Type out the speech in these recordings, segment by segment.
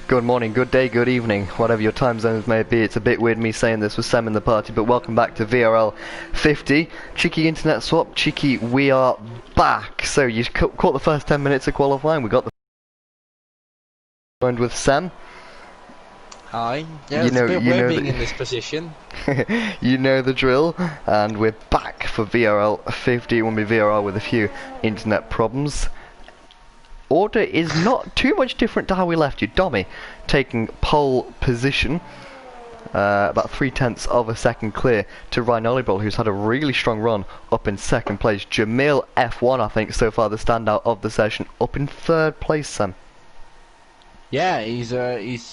Good morning, good day, good evening, whatever your time zones may be. It's a bit weird me saying this with Sam in the party, but welcome back to VRL 50. Cheeky internet swap, cheeky, we are back. So you caught the first 10 minutes of qualifying, we got the joined with Sam. Hi. Yeah, it's a bit weird being in this position. You know the drill, and we're back for VRL 50. When we VRL with a few internet problems. Order is not too much different to how we left you. Dommy taking pole position, about 3/10 of a second clear to Ryan Olibrol, who's had a really strong run, up in second place. VRL F1, I think, so far the standout of the session, up in third place, Sam. Yeah, he's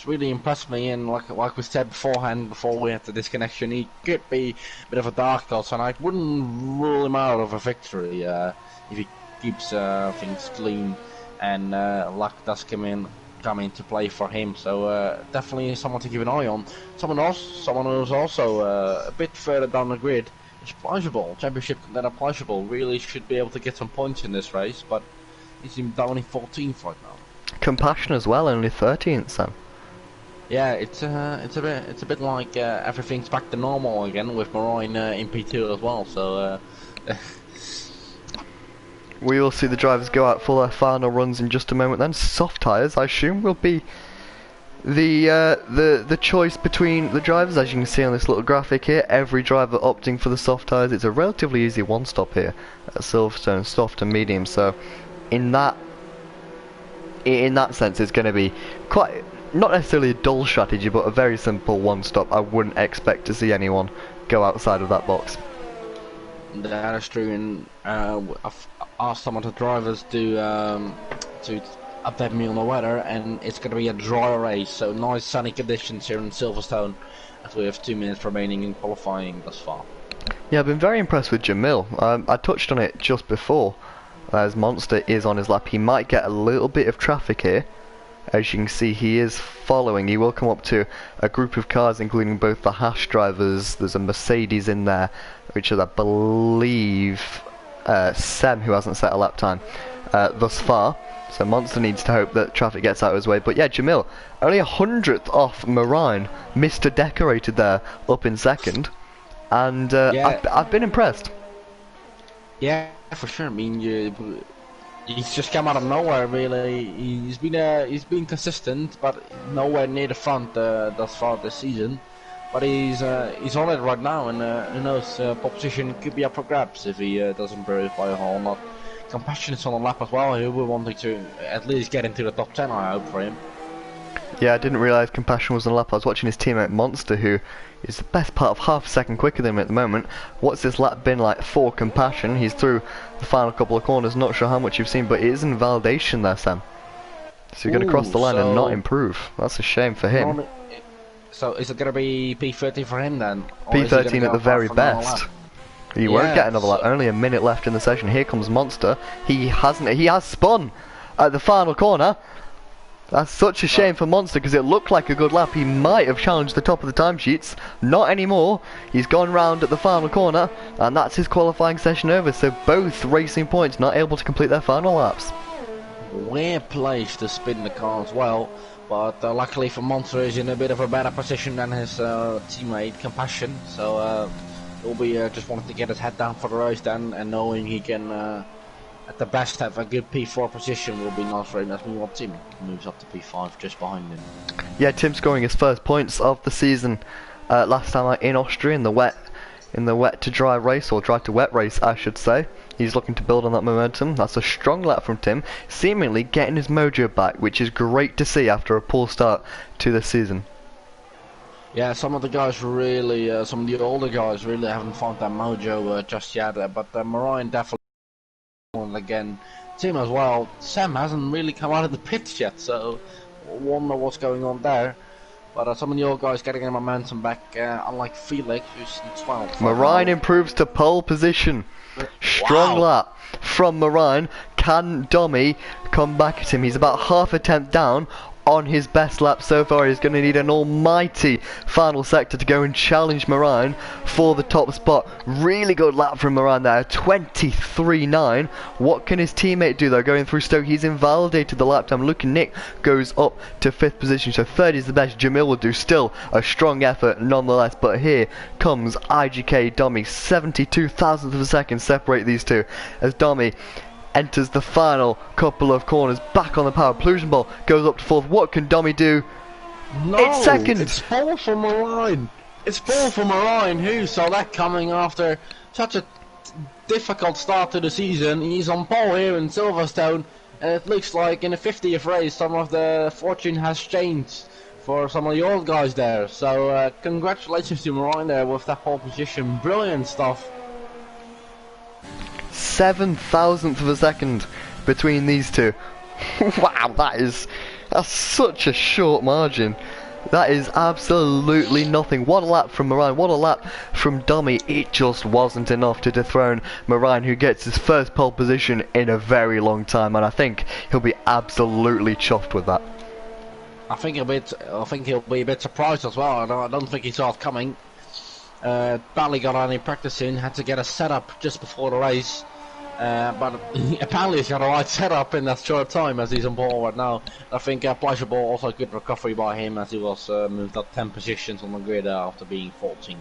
really impressed me, and like we said beforehand, before we had the disconnection, he could be a bit of a dark horse, and I wouldn't rule him out of a victory if he keeps things clean. And luck does come into play for him, so definitely someone to keep an eye on. Someone who's also a bit further down the grid is Pleasurable. Championship contender Pleasurable really should be able to get some points in this race, but he's down in 14th right now. Compassion as well, only 13th, Sam. Yeah, it's a bit like everything's back to normal again with Marine in P2 as well. So. We will see the drivers go out for their final runs in just a moment then. Soft tyres, I assume, will be the choice between the drivers. As you can see on this little graphic here, every driver opting for the soft tyres. It's a relatively easy one-stop here at Silverstone, soft and medium. So in that sense, it's going to be quite, not necessarily a dull strategy, but a very simple one-stop. I wouldn't expect to see anyone go outside of that box. That is true, and I've asked some of the drivers to update me on the weather, and it's going to be a dry race, so nice sunny conditions here in Silverstone as we have 2 minutes remaining in qualifying thus far. Yeah, I've been very impressed with Jamil. I touched on it just before, as Monster is on his lap. He might get a little bit of traffic here. As you can see, he is following. He will come up to a group of cars, including both the Hash drivers. There's a Mercedes in there, which is, I believe, Sem, who hasn't set a lap time thus far. So Monster needs to hope that traffic gets out of his way. But yeah, Jamil, only 100th off Marine, Mr. Decorated there, up in second. And yeah. I've been impressed. Yeah, for sure. I mean, he's just come out of nowhere, really. He's been consistent, but nowhere near the front thus far this season. But he's on it right now, and who knows, pole position could be up for grabs if he does improve by a whole lot. Compassion is on the lap as well. He will wanting to at least get into the top 10, I hope, for him. Yeah, I didn't realise Compassion was on the lap. I was watching his teammate Monster, who is the best part of half a second quicker than him at the moment. What's this lap been like for Compassion? He's through the final couple of corners. Not sure how much you've seen, but it is in validation there, Sam. So you're going to cross the line and not improve. That's a shame for him. So is it going to be P13 for him then? P13 at the very best. He won't get another lap. Only a minute left in the session. Here comes Monster. He has spun at the final corner. That's such a shame for Monster, because it looked like a good lap. He might have challenged the top of the timesheets. Not anymore. He's gone round at the final corner, and that's his qualifying session over. So both Racing Points not able to complete their final laps. Weird place to spin the car as well, but luckily for Monster, he's in a bit of a better position than his teammate Compassion. So he'll be just wanting to get his head down for the race then, and knowing he can at the best have a good P4 position will be nice for him. That's what Tim moves up to P5 just behind him. Yeah, Tim scoring his first points of the season last time out in Austria in the wet to dry race, or dry to wet race I should say. He's looking to build on that momentum. That's a strong lap from Tim, seemingly getting his mojo back, which is great to see after a poor start to the season. Yeah, some of the guys really, some of the older guys really haven't found that mojo just yet, but Marine definitely. And again, Tim as well. Sam hasn't really come out of the pits yet, so wonder what's going on there. But some of the old guys getting their momentum back, unlike Felix, who's in 12th. Marine improves to pole position. Strong lap from Marine. Can Dommy come back at him? He's about half a tenth down on his best lap so far. He's going to need an almighty final sector to go and challenge Moraine for the top spot. Really good lap from Moraine there, 23.9. What can his teammate do though? Going through Stoke, he's invalidated the lap time. Look, Nick goes up to 5th position, so 3rd is the best Jamil will do. Still a strong effort nonetheless, but here comes IGK Domi. 72 thousandths of a second separate these two as Domi enters the final couple of corners. Back on the power. Plusion Ball goes up to 4th. What can Domi do? No, it's 2nd. It's ball for Moraine. It's ball for Moraine, who saw that coming after such a difficult start to the season. He's on pole here in Silverstone, and it looks like in the 50th race some of the fortune has changed for some of the old guys there. So congratulations to Moraine there with that pole position. Brilliant stuff. 7 thousandths of a second between these two. Wow, that's such a short margin. That is absolutely nothing. 1 lap from Moraine, 1 lap from Domi. It just wasn't enough to dethrone Moraine, who gets his first pole position in a very long time, and I think he'll be absolutely chuffed with that. I think he'll be a bit surprised as well. I don't think he saw it coming. Barely got any practice in, had to get a setup just before the race. But apparently he's got a right setup in that short time as he's on board right now. I think Pleasurable also a good recovery by him as he was moved up 10 positions on the grid after being 14th.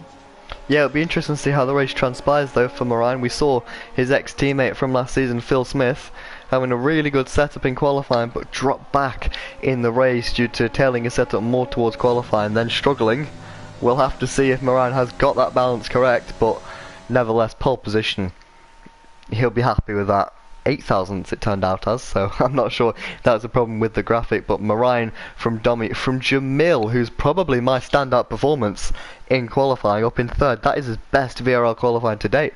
Yeah, it'll be interesting to see how the race transpires though for Moraine. We saw his ex-teammate from last season, Phil Smith, having a really good setup in qualifying but dropped back in the race due to tailing his setup more towards qualifying, then struggling. We'll have to see if Moraine has got that balance correct, but nevertheless, pole position, he'll be happy with that. 8 thousandths it turned out as, so I'm not sure that was a problem with the graphic. But Moraine from Domi, from Jamil, who's probably my standout performance in qualifying, up in 3rd. That is his best VRL qualifying to date.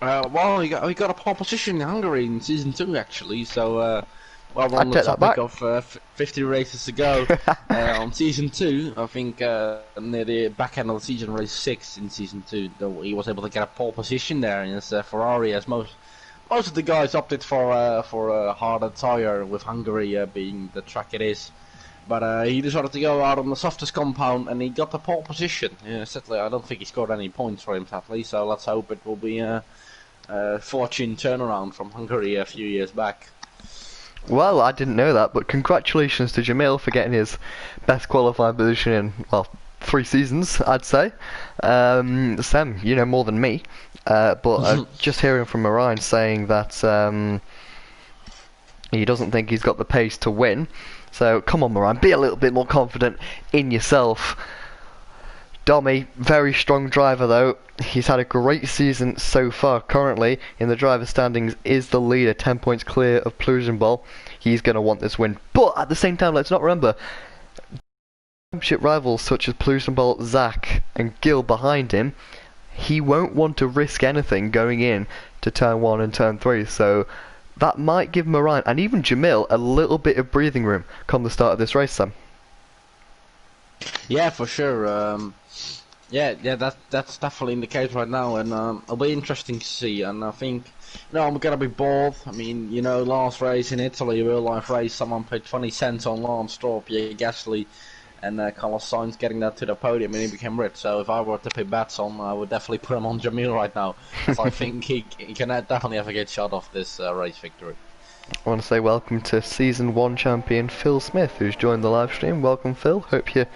Well, he got a pole position in Hungary in Season 2 actually, so well, on the topic of 50 races to go, on Season 2, I think near the back end of the season, race 6 in Season 2, he was able to get a pole position there in his Ferrari, as most of the guys opted for a harder tyre, with Hungary being the track it is. But he decided to go out on the softest compound, and he got the pole position. Sadly, I don't think he scored any points for him, sadly, so let's hope it will be a fortune turnaround from Hungary a few years back. Well, I didn't know that, but congratulations to Jamil for getting his best qualifying position in, well, 3 seasons, I'd say. Sam, you know more than me, but just hearing from Moraine saying that he doesn't think he's got the pace to win. So, come on Moraine, be a little bit more confident in yourself. Domi, very strong driver though. He's had a great season so far. Currently, in the driver standings, is the leader, 10 points clear of Plusenbol. He's going to want this win. But at the same time, let's not remember, championship rivals such as Plusenbol, Zach, and Gil behind him, he won't want to risk anything going in to turn 1 and turn 3. So that might give Moraine, and even Jamil, a little bit of breathing room come the start of this race, Sam. Yeah, for sure. Yeah, that's definitely in the case right now, and it'll be interesting to see. And I think, I'm gonna be bored. I mean, last race in Italy, real life race, someone paid 20 cents on Lance Stroll, Pierre Gasly, and Carlos Sainz getting that to the podium, and he became rich. So if I were to pay bets on, I would definitely put him on Jamil right now. So I think he can definitely have a good shot off this race victory. I want to say welcome to Season 1 champion Phil Smith, who's joined the live stream. Welcome, Phil. Hope you're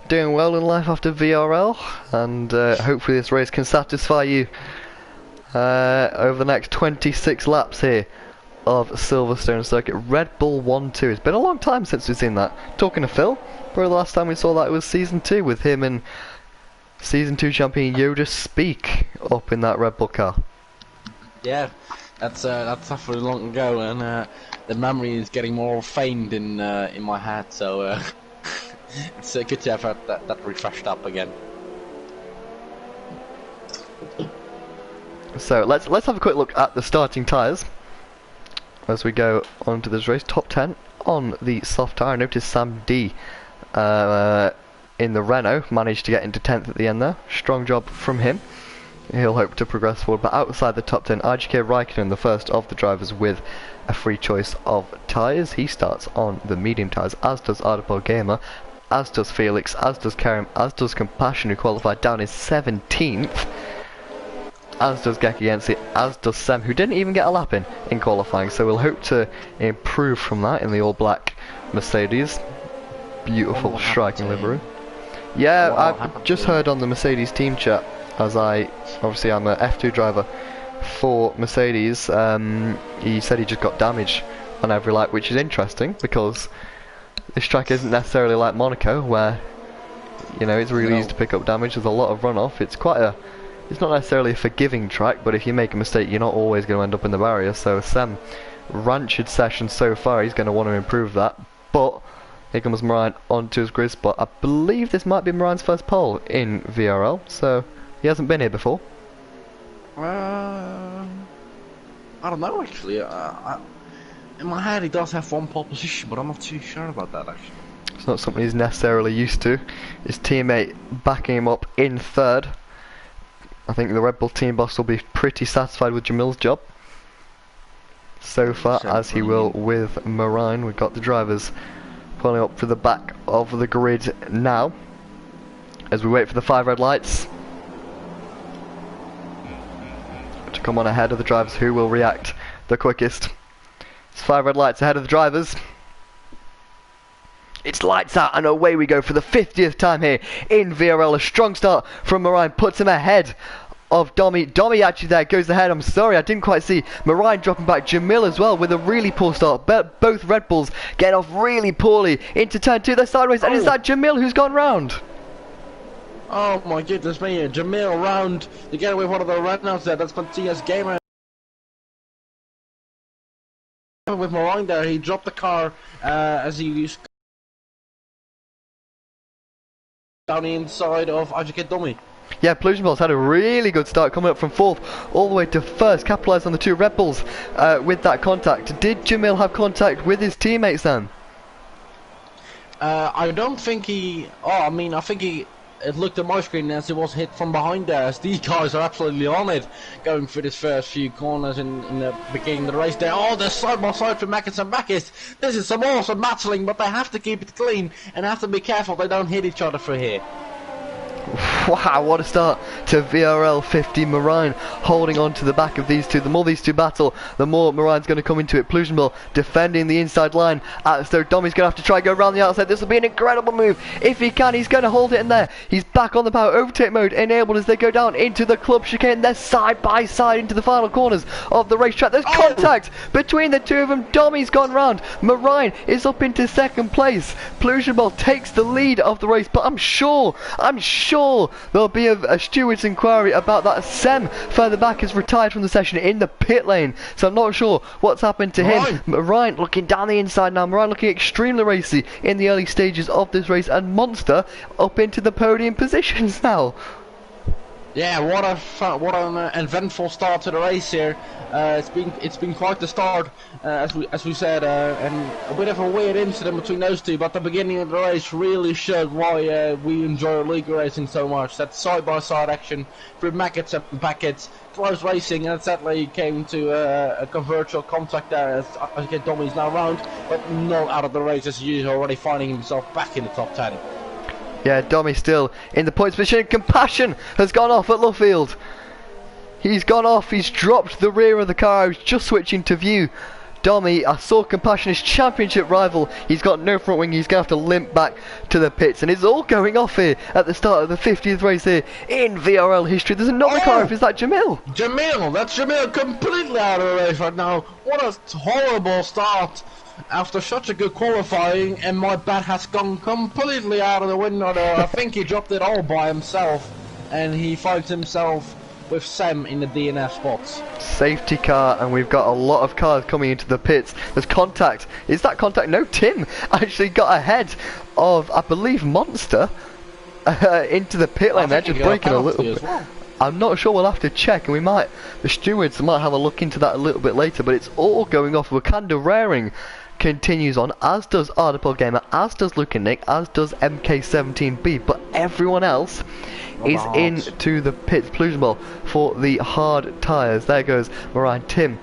doing well in life after VRL, and hopefully this race can satisfy you over the next 26 laps here of Silverstone Circuit. Red Bull 1-2. It's been a long time since we've seen that. Talking to Phil, probably the last time we saw that was Season 2 with him and Season 2 champion Yoda Speak up in that Red Bull car. Yeah, that's definitely long ago, and the memory is getting more faint in my head, so it's good to have that refreshed up again. So let's have a quick look at the starting tyres as we go on to this race. Top 10 on the soft tyre. I noticed Sam D in the Renault managed to get into 10th at the end there. Strong job from him. he'll hope to progress forward. But outside the top 10, RGK Raikkonen, the first of the drivers with a free choice of tyres. He starts on the medium tyres, as does Ardapol Gamer, as does Felix, as does Karim, as does Compassion, who qualified down in 17th, as does Gekigensi, as does Sem, who didn't even get a lap in qualifying. So we'll hope to improve from that in the all-black Mercedes. Beautiful striking livery. Yeah, I've just heard on the Mercedes team chat, as I'm a F2 driver for Mercedes, he said he just got damage on every lap, which is interesting because this track isn't necessarily like Monaco, where, you know, it's really easy to pick up damage. There's a lot of runoff. It's not necessarily a forgiving track, but if you make a mistake, you're not always going to end up in the barrier. So Sam, rancid session so far, he's going to want to improve that. But here comes Moran onto his grid spot. I believe this might be Moran's first pole in VRL, so he hasn't been here before. I don't know actually. In my head, he does have one pole position, but I'm not too sure about that actually. It's not something he's necessarily used to. His teammate backing him up in third. I think the Red Bull team boss will be pretty satisfied with Jamil's job so far, as he will with Moran. We've got the drivers pulling up to the back of the grid now as we wait for the 5 red lights to come on ahead of the drivers who will react the quickest. It's 5 red lights ahead of the drivers. It's lights out and away we go for the 50th time here in VRL. A strong start from Moran puts him ahead of Domi. Domi actually there goes ahead. I'm sorry, I didn't quite see Moran dropping back. Jamil as well with a really poor start. But both Red Bulls get off really poorly into turn 2. They're sideways, and it's that Jamil who's gone round. Oh my goodness me, Jamil round to get away with one of the runouts there. That's Matthias Gamer. With Moran there, he dropped the car as he used down the inside of RGK Domi. Yeah, Pollution Balls had a really good start, coming up from 4th all the way to 1st, capitalised on the 2 Red Bulls with that contact. Did Jamil have contact with his teammates then? I don't think he... I think it looked at my screen as it was hit from behind there, as these guys are absolutely on it, going through this first few corners in the beginning of the race there. Oh, they're side by side for Mackets and Mackets. This is some awesome battling, but they have to keep it clean and have to be careful they don't hit each other through here. Wow, what a start to VRL50. Moran holding on to the back of these two. The more these two battle, the more Moran's going to come into it. Pollution defending the inside line. So Domi's going to have to try and go around the outside. This will be an incredible move. If he can, he's going to hold it in there. He's back on the power overtake mode enabled as they go down into the club chicane. They're side by side into the final corners of the racetrack. There's contact between the two of them. Domi's gone round. Moran is up into 2nd place. Pollution takes the lead of the race, but I'm sure there'll be a steward's inquiry about that. Sem further back is retired from the session in the pit lane, so I'm not sure what's happened to him. Moran looking down the inside now. Moran looking extremely racy in the early stages of this race, and Monster up into the podium positions now. Yeah, what an eventful start to the race here. It's been quite the start, as we said, and a bit of a weird incident between those two. But the beginning of the race really showed why we enjoy league racing so much. That side-by-side action through Mackets and Packets, close racing, and sadly came to a convergential contact there as Domi's now round, but not out of the race as usual, already finding himself back in the top 10. Yeah, Domi still in the points position. Compassion has gone off at Luffield. He's gone off. He's dropped the rear of the car. I was just switching to view. Domi, I saw Compassion, his championship rival. He's got no front wing. He's going to have to limp back to the pits. And it's all going off here at the start of the 50th race here in VRL history. There's another car off. Is that Jamil? Jamil, that's Jamil completely out of the race right now. What a horrible start after such a good qualifying, and my bat has gone completely out of the window there. I think he dropped it all by himself, and he finds himself with Sem in the DNF spots. Safety car, and we've got a lot of cars coming into the pits. There's contact. Is that contact? No, Tim actually got ahead of, I believe, Monster into the pit lane. They're just braking a little bit. Well. I'm not sure, we'll have to check, and the stewards might have a look into that a little bit later, but it's all going off. Wakanda Raring continues on, as does Ardipol Gamer, as does Luke and Nick, as does MK17B, but everyone else is into the pits. Plusion Ball for the hard tyres. There goes Mariah Tim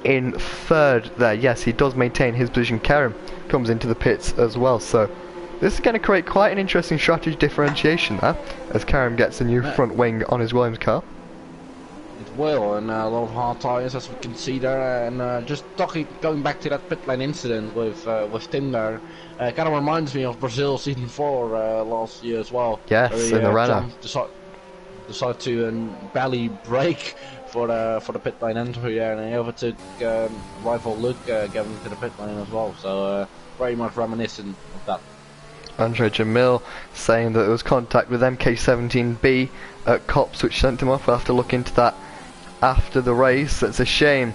in third there. Yes, he does maintain his position. Kerem comes into the pits as well, so this is going to create quite an interesting strategy differentiation there, as Kerem gets a new front wing on his Williams car. It will, and a lot of hard tyres as we can see there, and just going back to that pit lane incident with Tim there, kind of reminds me of Brazil season 4 last year as well. Yes, in the Renault. Decided to barely brake for the pit lane entry there, and he overtook rival Luke going into the pit lane as well, so very much reminiscent of that. Andre Jamil saying that there was contact with MK17B at Cops, which sent him off. We'll have to look into that after the race. That's a shame.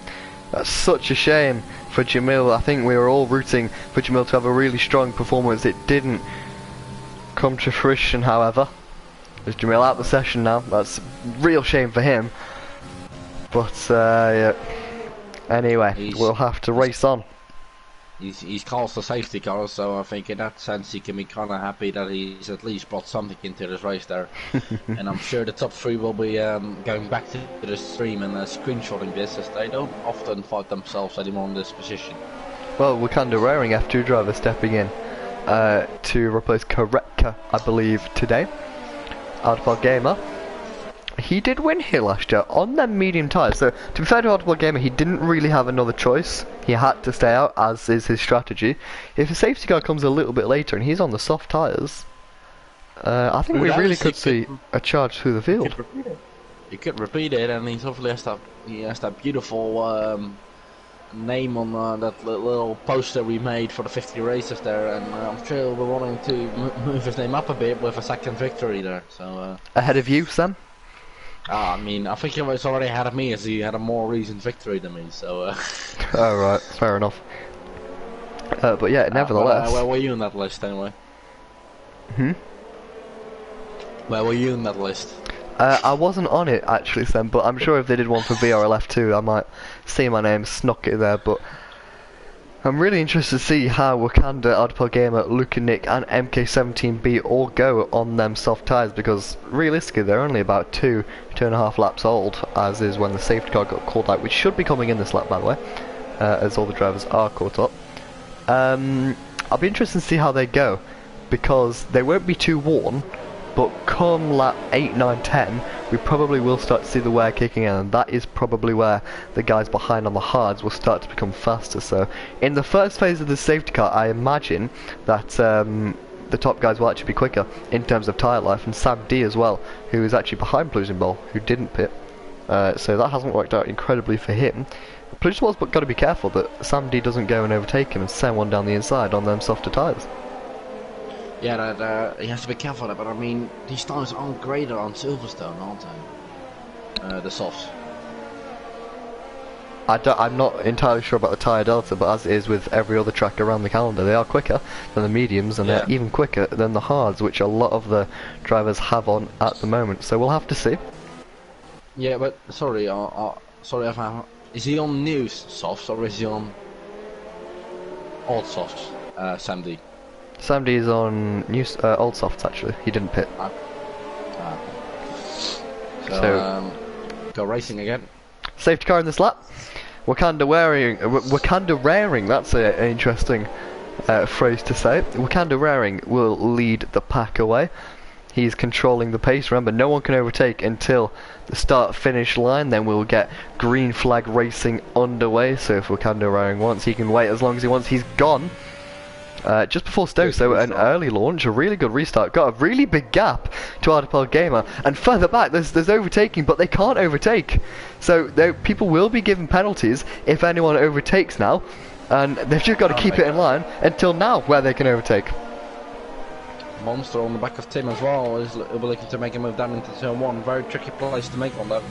That's such a shame for Jamil. I think we were all rooting for Jamil to have a really strong performance. It didn't come to fruition, however. There's Jamil out of the session now. That's a real shame for him. But yeah. Anyway, we'll have to race on. He's called the safety car, so I think in that sense he can be kind of happy that he's at least brought something into this race there. And I'm sure the top 3 will be going back to the stream and screenshotting this, as they don't often fight themselves anymore in this position. Well, Wakanda Raring F2 driver stepping in to replace Koretka, I believe, today. Ardipol Gamer. He did win here last year on them medium tyres, so to be fair to Ardipol Gamer, he didn't really have another choice. He had to stay out, as is his strategy. If a safety car comes a little bit later and he's on the soft tyres, I think we really could see a charge through the field. He could repeat it, and he's hopefully he has that beautiful name on that little poster we made for the 50 races there, and I'm sure we're wanting to move his name up a bit with a second victory there. So ahead of you, Sam? I mean, I think he was already ahead of me, as he had a more recent victory than me, so... Oh, right, fair enough. But yeah, nevertheless... where were you in that list, anyway? Where were you in that list? I wasn't on it, actually, Sam, but I'm sure if they did one for VRL F2, I might see my name snuck it there, but... I'm really interested to see how Wakanda, Ardipol Gamer, Luke and Nick and MK17B all go on them soft tyres, because realistically they're only about 2.5 laps old, as is when the safety car got called out, which should be coming in this lap, by the way, as all the drivers are caught up. I'll be interested to see how they go, because they won't be too worn, but come lap 8, 9, 10, we probably will start to see the wear kicking in, and that is probably where the guys behind on the hards will start to become faster. So in the first phase of the safety car, I imagine that the top guys will actually be quicker in terms of tyre life, and Sam D as well, who is actually behind Plusion Ball, who didn't pit. So that hasn't worked out incredibly for him. Plusion Ball's got to be careful that Sam D doesn't go and overtake him and send one down the inside on them softer tyres. Yeah, he has to be careful of that, but I mean, these tyres aren't greater on Silverstone, aren't they? The softs. I'm not entirely sure about the tyre delta, but as it is with every other track around the calendar, they are quicker than the mediums, and they're even quicker than the hards, which a lot of the drivers have on at the moment. So we'll have to see. Yeah, but sorry, is he on new softs or is he on old softs, Sam D? Sam D is on new, old softs actually. He didn't pit. So go racing again. Safety car in this lap. Wakanda Raring. That's an interesting phrase to say. Wakanda Raring will lead the pack away. He's controlling the pace. Remember, no one can overtake until the start-finish line. Then we'll get green flag racing underway. So if Wakanda Raring wants, he can wait as long as he wants. He's gone. Just before Stowe, so an early launch, a really good restart, got a really big gap to Ardipol Gamer, and further back there's overtaking, but they can't overtake, so people will be given penalties if anyone overtakes now, and they've just got to keep it in line until now where they can overtake. Monster on the back of Tim as well, is looking to make a move down into turn 1, very tricky place to make on that.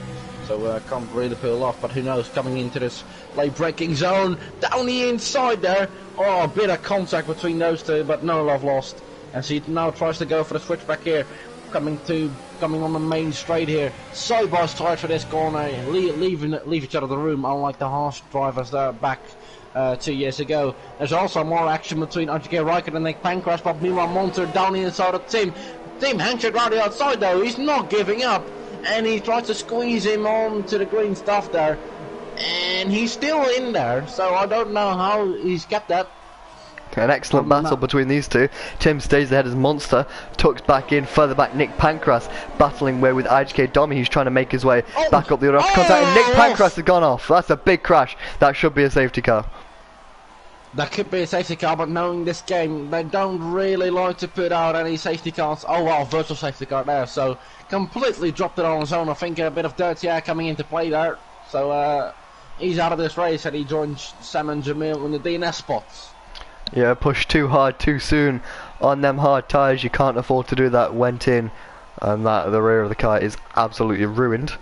So can't really pull off, but who knows, coming into this late braking zone, down the inside there, oh, a bit of contact between those two, but no love lost, and he now tries to go for the switchback here, coming on the main straight here, side by side for this corner, leave each other the room, unlike the harsh drivers there back 2 years ago. There's also more action between RGK Raikkonen and Nick Pancras, but meanwhile Monster down inside of Tim. Tim hangs it around the outside though, he's not giving up, and he tries to squeeze him onto the green stuff there, and he's still in there, so I don't know how he's kept that. An excellent battle between these two. Tim stays ahead as Monster, tucks back in, further back Nick Pancras battling way with IGK Domi, who's trying to make his way back up the other contact, and Nick Pancras has gone off. That's a big crash. That should be a safety car. That could be a safety car, but knowing this game, they don't really like to put out any safety cars. Oh well, virtual safety car there, so completely dropped it on his own. I think a bit of dirty air coming into play there. So he's out of this race, and he joins Sam and Jamil in the DNS spots. Yeah, pushed too hard too soon on them hard tyres. You can't afford to do that. Went in, and that the rear of the car is absolutely ruined.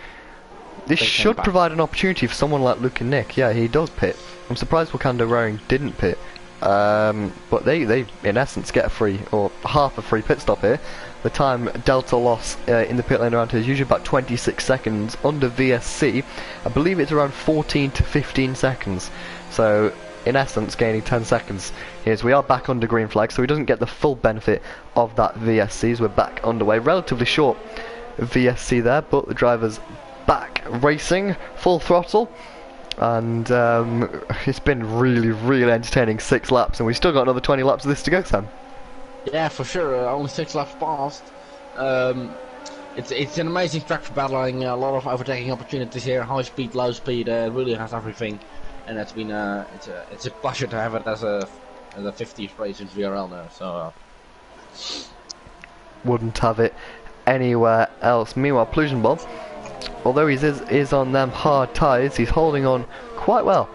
This should provide an opportunity for someone like Luke and Nick. Yeah, he does pit. I'm surprised Wakanda Rowing didn't pit. But they in essence get a free, or half a free pit stop here. The time delta loss in the pit lane around here is usually about 26 seconds. Under VSC, I believe it's around 14 to 15 seconds. So in essence gaining 10 seconds. Here's we are back under green flag, so he doesn't get the full benefit of that VSC as we're back underway. Relatively short VSC there, but the driver's back racing full throttle, and it's been really entertaining 6 laps, and we've still got another 20 laps of this to go, Sam. Yeah, for sure, only 6 laps passed. It's an amazing track for battling, a lot of overtaking opportunities here, high speed, low speed, really has everything. And it's been it's a pleasure to have it as a 50th race in VRL now. So wouldn't have it anywhere else. Meanwhile, Plusion Bob, although he is on them hard tyres, he's holding on quite well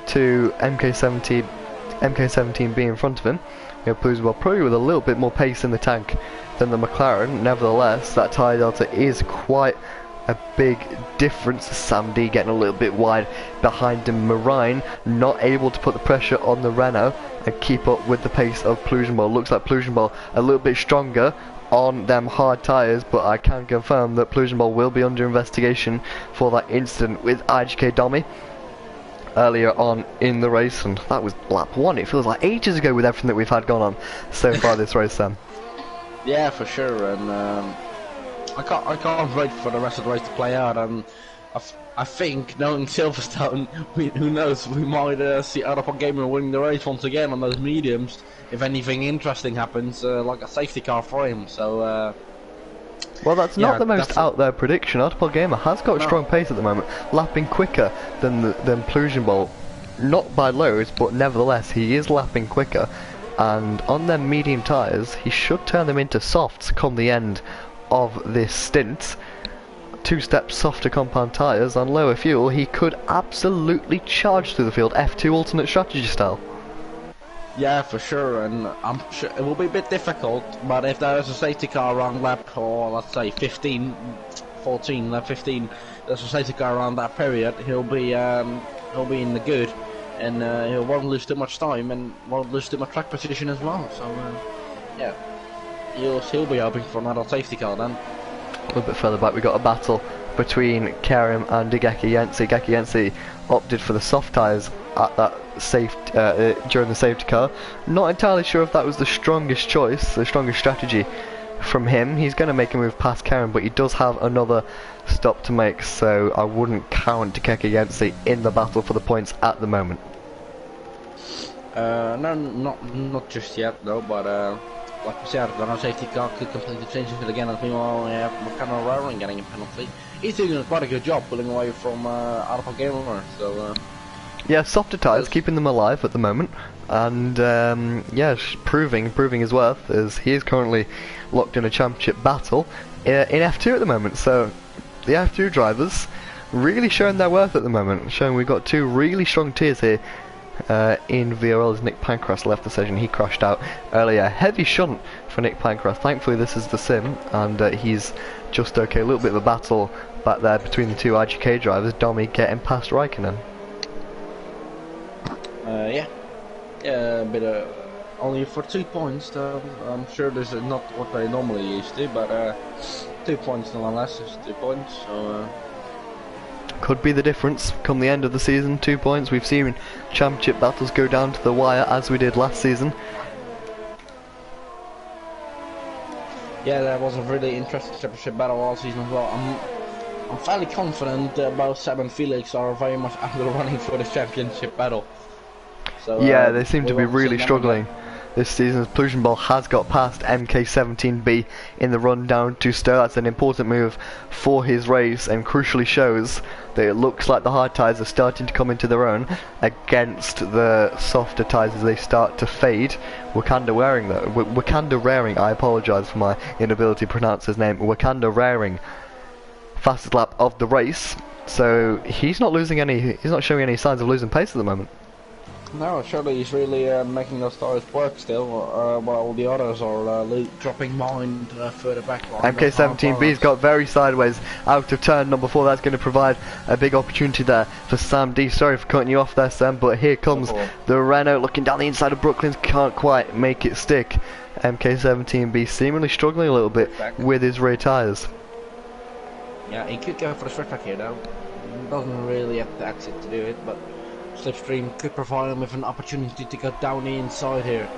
to MK17 being in front of him. You know, Plusion Bob probably with a little bit more pace in the tank than the McLaren. Nevertheless, that tyre delta is quite a big difference. Sam D getting a little bit wide behind him. Marine not able to put the pressure on the Renault and keep up with the pace of Plusion Ball. Looks like Plusion Ball a little bit stronger on them hard tyres, but I can confirm that Plusion Ball will be under investigation for that incident with IGK Domi earlier on in the race, and that was lap 1. It feels like ages ago with everything that we've had going on so far this race, Sam. Yeah, for sure, and I can't wait for the rest of the race to play out, and I think, knowing Silverstone, who knows, we might see Autopilot Gamer winning the race once again on those mediums, if anything interesting happens, like a safety car for him, so well, that's not the most out there prediction. Autopilot Gamer has got a strong pace at the moment, lapping quicker than Plusion Bowl, not by loads, but nevertheless he is lapping quicker, and on them medium tyres he should turn them into softs come the end of this stint. 2-step softer compound tyres on lower fuel, he could absolutely charge through the field, F2 alternate strategy style. Yeah, for sure, and I'm sure it will be a bit difficult, but if there is a safety car around lap, or let's say 15, 14, lap 15, there's a safety car around that period, he'll be in the good, and he won't lose too much time, and won't lose too much track position as well, so yeah. He'll be hoping for another safety car then. A little bit further back we got a battle between Karim and Geki Yensi. Geki Yensi opted for the soft tyres at that during the safety car. Not entirely sure if that was the strongest choice, the strongest strategy from him. He's going to make a move past Karim, but he does have another stop to make, so I wouldn't count Geki Yensi in the battle for the points at the moment. No, not just yet though, but like we said, the safety car could completely change it again, and meanwhile we have McLaren Rowling getting a penalty. He's doing quite a good job pulling away from Alpha Gamer, so yeah, softer tyres, keeping them alive at the moment, and yeah, proving his worth, as he is currently locked in a championship battle in F2 at the moment. So the F2 drivers really showing their worth at the moment, showing we've got 2 really strong tiers here. In VRL as Nick Pancras left the session. He crashed out earlier. Heavy shunt for Nick Pancras. Thankfully this is the sim, and he's just okay. A little bit of a battle back there between the 2 IGK drivers. Domi getting past Raikkonen. Yeah, a bit only for 2 points though. I'm sure this is not what they normally used to, but 2 points nonetheless is 2 points, so could be the difference come the end of the season. 2 points. We've seen championship battles go down to the wire as we did last season. Yeah, that was a really interesting championship battle all season as well. I'm fairly confident that both Seb and Felix are very much out of the running for the championship battle. So, yeah, they seem to be really struggling this season. Pollution Ball has got past MK17B in the run down to Stowe. That's an important move for his race, and crucially shows that it looks like the hard tyres are starting to come into their own against the softer tyres as they start to fade. Wakanda Raring, I apologise for my inability to pronounce his name. Wakanda Raring, fastest lap of the race, so he's not showing any signs of losing pace at the moment. No, surely he's really making those tires work still, while the others are dropping behind further back. MK17B's got very sideways out of turn number 4. That's going to provide a big opportunity there for Sam D. Sorry for cutting you off there, Sam, but here comes the Renault looking down the inside of Brooklyn's. Can't quite make it stick. MK17B seemingly struggling a little bit with his rear tyres. Yeah, he could go for the switchback here though. Doesn't really have the exit to do it, but Slipstream could provide him with an opportunity to go down the inside here.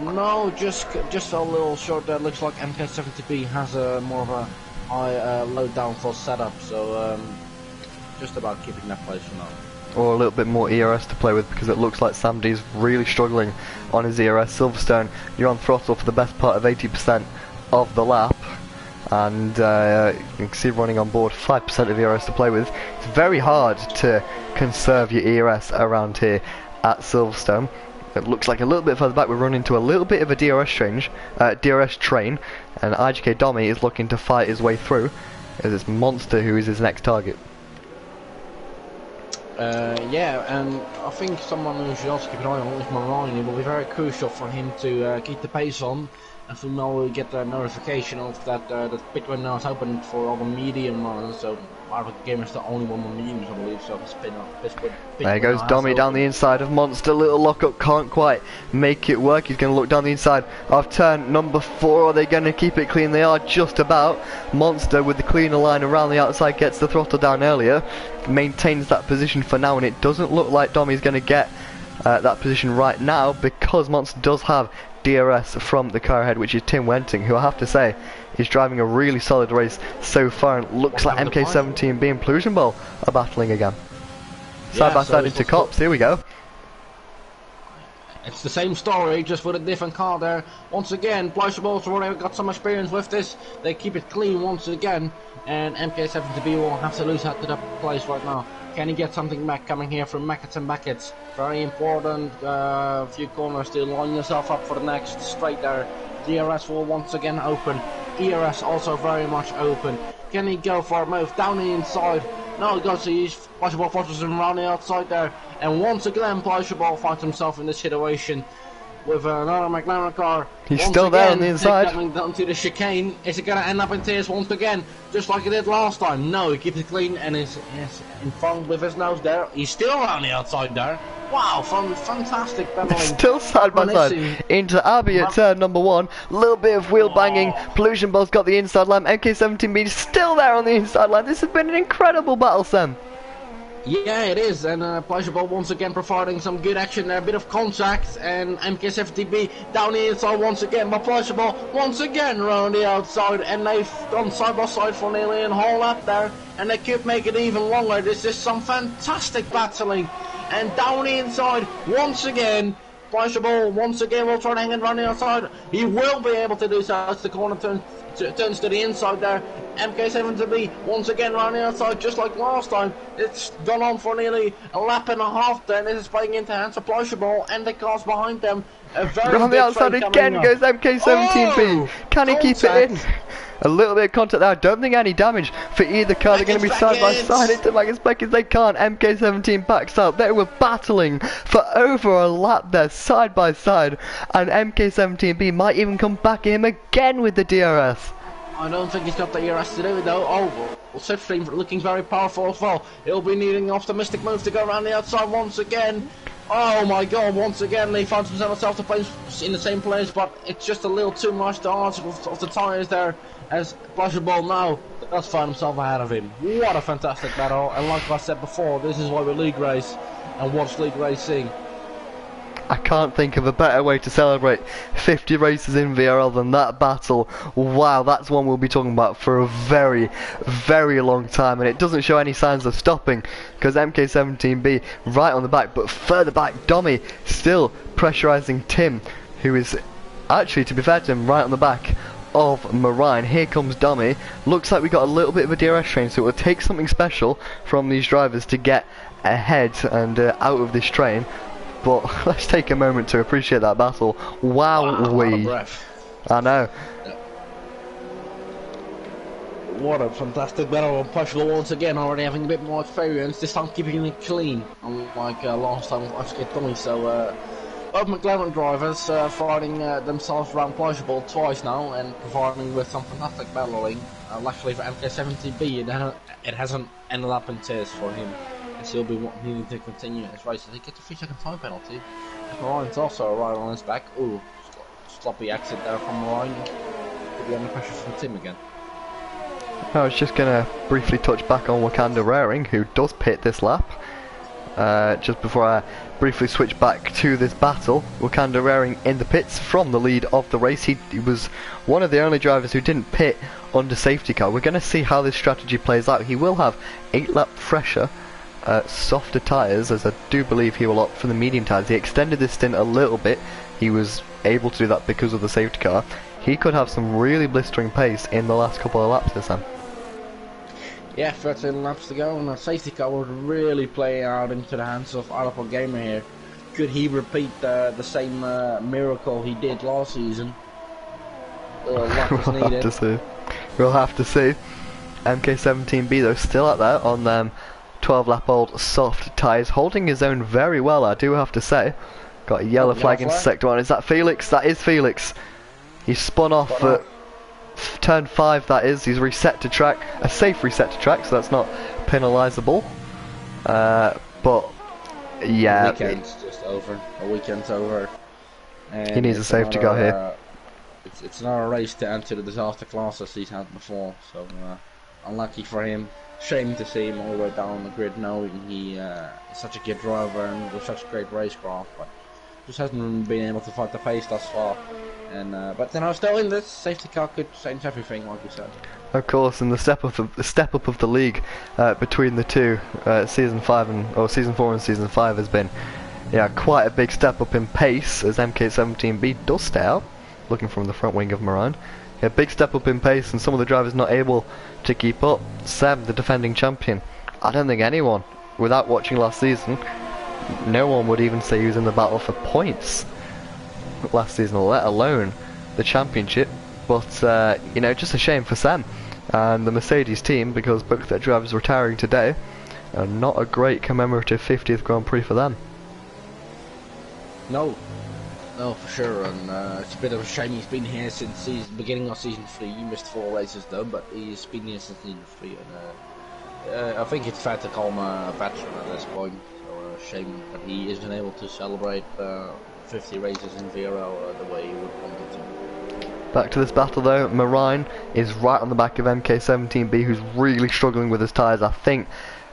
No, just a little short there. Looks like MK70B has a more of a high low downforce setup, so just about keeping that place for now. Or a little bit more ERS to play with, because it looks like Sam D's really struggling on his ERS. Silverstone, you're on throttle for the best part of 80% of the lap, and you can see running on board 5% of ERS to play with. It's very hard to conserve your ERS around here at Silverstone. It looks like a little bit further back we're running into a little bit of a DRS train, and IGK Domi is looking to fight his way through, as it's Monster who is his next target. Yeah, and I think someone who should also keep an eye on is Marine. It will be very crucial for him to keep the pace on, and for now we get the notification of that the pit window now is open for all the medium runners. So our game is the only one on mediums, I believe. So there goes Domi down the inside of Monster. Little lockup, can't quite make it work. He's going to look down the inside of turn number 4. Are they going to keep it clean? They are just about. Monster with the cleaner line around the outside gets the throttle down earlier, maintains that position for now, and it doesn't look like Domi's going to get that position right now, because Monster does have DRS from the car ahead, which is Tim Wenting, who I have to say is driving a really solid race so far, and looks like MK17B and Pollution Ball are battling again. Side by side into Cops, here we go. It's the same story, just with a different car there. Once again, Pollution already got some experience with this. They keep it clean once again, and MK7B will have to lose out to that place right now. Can he get something back coming here from Mackett and Beckett? Very important few corners to line yourself up for the next straight there. DRS will once again open. ERS also very much open. Can he go for a move down the inside? No, he goes to use Pleasurable Fortress around the outside there. And once again, Pleasurable finds himself in this situation with another McLaren car. He's once still there on the inside. Coming down to the chicane. Is it going to end up in tears once again, just like he did last time? No, he keeps it clean and is in front with his nose there. He's still around the outside there. Wow, fantastic battling. Still side by side into Abbey at turn number 1. A little bit of wheel banging. Pollution Ball's got the inside line. MK17B still there on the inside line. This has been an incredible battle, Sam. Yeah, it is, and Pleasurable once again providing some good action there, a bit of contact, and MK70B down the inside once again, but Pleasurable once again around the outside, and they've gone side by side for nearly a whole lap there, and they could make it even longer. This is some fantastic battling, and down the inside once again, Pleasurable once again will try to hang it around the outside. He will be able to do so as the corner turns to the inside there. MK7B once again around the outside, just like last time. It's gone on for nearly a lap and a half there. This is playing into hands of Pleasurable and the cars behind them. A very on the outside again goes MK17B. Can he keep it in? A little bit of contact there. I don't think any damage for either car. They're going to be side by side into Magnus Beckett. They can't. MK17 backs out. They were battling for over a lap there, side by side. And MK17B might even come back at him again with the DRS. I don't think he's got the ERS to do it though. Oh, Slipstream looking very powerful as well. He'll be needing an optimistic move to go around the outside once again. Oh my god, once again they found themselves to play in the same place, but it's just a little too much to ask of the tyres there, as Pleasurable now does find himself ahead of him. What a fantastic battle, and like I said before, this is why we league race and watch league racing. I can't think of a better way to celebrate 50 races in VRL than that battle. Wow, that's one we'll be talking about for a very, very long time, and it doesn't show any signs of stopping because MK17B right on the back, but further back, Domi still pressurising Tim, who is actually, to be fair to him, right on the back of Marine. Here comes Domi. Looks like we got a little bit of a DRS train, so it will take something special from these drivers to get ahead and out of this train. But let's take a moment to appreciate that battle. Wow, I know. What a fantastic battle of Portugal once again, already having a bit more experience, this time keeping it clean, unlike last time with Oscar Tommy. So both McLaren drivers finding themselves around Portugal twice now and providing with some fantastic battling. Luckily for MK17B, it hasn't ended up in tears for him. He'll be needing to continue his race. He gets a 3-second time penalty. Marine's also right on his back. Ooh, sloppy exit there from Marine. Could be under pressure from Tim again. I was just going to briefly touch back on Wakanda Raring, who does pit this lap. Just before I briefly switch back to this battle, Wakanda Raring in the pits from the lead of the race. He was one of the only drivers who didn't pit under safety car. We're going to see how this strategy plays out. He will have 8-lap fresher. Softer tyres, as I do believe he will opt for the medium tyres. He extended this stint a little bit. He was able to do that because of the safety car. He could have some really blistering pace in the last couple of laps this time. Yeah, 13 laps to go, and the safety car would really play out into the hands of Arapol Gamer here. Could he repeat the same miracle he did last season? We'll have to see. We'll have to see. MK17B though still out there on them 12-lap old soft tyres, holding his own very well, I do have to say. Got a yellow flag in sector 1. Is that Felix? That is Felix. He spun off at turn 5, that is. He's reset to track. A safe reset to track, so that's not penalisable. But, yeah. The weekend's just over. The weekend's over. And he needs a safety car here. It's not a race to enter the disaster classes he's had before, so unlucky for him. Shame to see him all the way down the grid knowing he is such a good driver and with such great racecraft, but just hasn't been able to fight the pace thus far. And but then I was still in this safety car could change everything, like we said. Of course, and the step up of the league between the two, season 4 and season 5 has been quite a big step up in pace as MK17B does stay out, looking from the front wing of Marine. A big step up in pace, and some of the drivers not able to keep up. Seb, the defending champion, I don't think anyone, without watching last season, no one would even say he was in the battle for points last season, let alone the championship. But just a shame for Sam and the Mercedes team, because both their drivers retiring today, and not a great commemorative 50th Grand Prix for them. No, for sure, and it's a bit of a shame he's been here since the beginning of season 3. He missed 4 races though, but he's been here since season 3, and I think it's fair to call him a veteran at this point. So shame that he isn't able to celebrate 50 races in VRL the way he would want it to. Back to this battle though, Marine is right on the back of MK17B, who's really struggling with his tyres. I think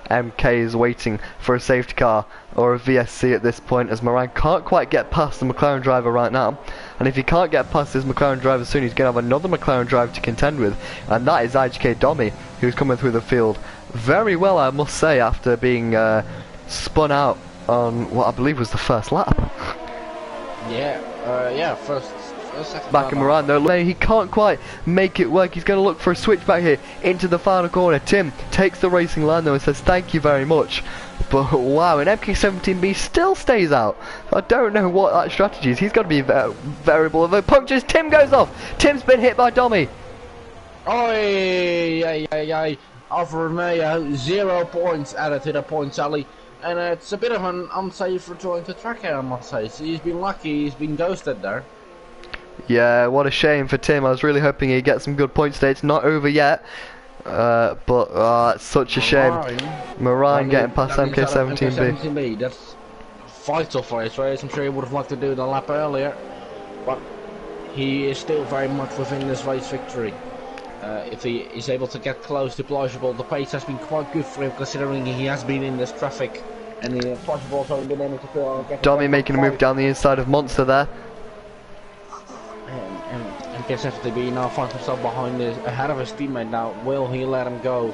MK is waiting for a safety car or a VSC at this point, as Marine can't quite get past the McLaren driver right now, and if he can't get past this McLaren driver soon, he's going to have another McLaren driver to contend with, and that is IGK Domi, who's coming through the field very well, I must say, after being spun out on what I believe was the first lap. First second back in Marine though, he can't quite make it work. He's going to look for a switch back here into the final corner. Tim takes the racing line though and says thank you very much. But wow, and MK17B still stays out. I don't know what that strategy is. He's got to be variable. Although punctures, Tim goes off. Tim's been hit by Domi. Oi, Alfa Romeo, 0 points added to the points tally. And it's a bit of an unsafe return to track here, I must say. So he's been lucky, he's been ghosted there. Yeah, what a shame for Tim. I was really hoping he'd get some good points today. It's not over yet. But it's such a shame. Marine getting past MK17B. That's vital for his race. I'm sure he would have liked to do the lap earlier. But he is still very much within this race victory. if he is able to get close to Plausible, the pace has been quite good for him considering he has been in this traffic, and the Plausible's only been able to get Domi making a move down the inside of Monster there. And MK70B now finds himself ahead of his teammate now. Will he let him go,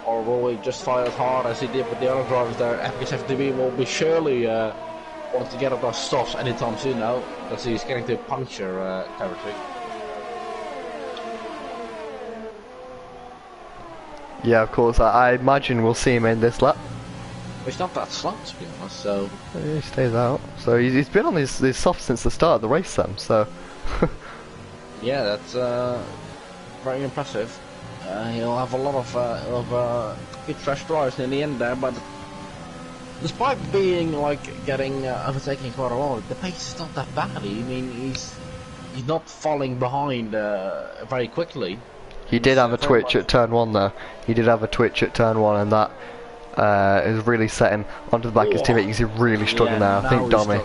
or will he just fight as hard as he did with the other drivers there? MK70B will be surely wanting to get up those stops anytime soon now, because he's getting to puncture territory. Yeah, of course. I imagine we'll see him in this lap. It's not that slow, to be honest, so... He stays out. So he's been on this soft since the start of the race, Sam, so... yeah, that's very impressive. He'll have a lot of good fresh drives in the end there, but... Despite being, like, getting overtaken quite a lot, the pace is not that bad. I mean, he's not falling behind very quickly. He did have a twitch at turn 1 though. He did have a twitch at turn 1, and that is really set him onto the back of his teammate. He's really struggling now. I think Domi.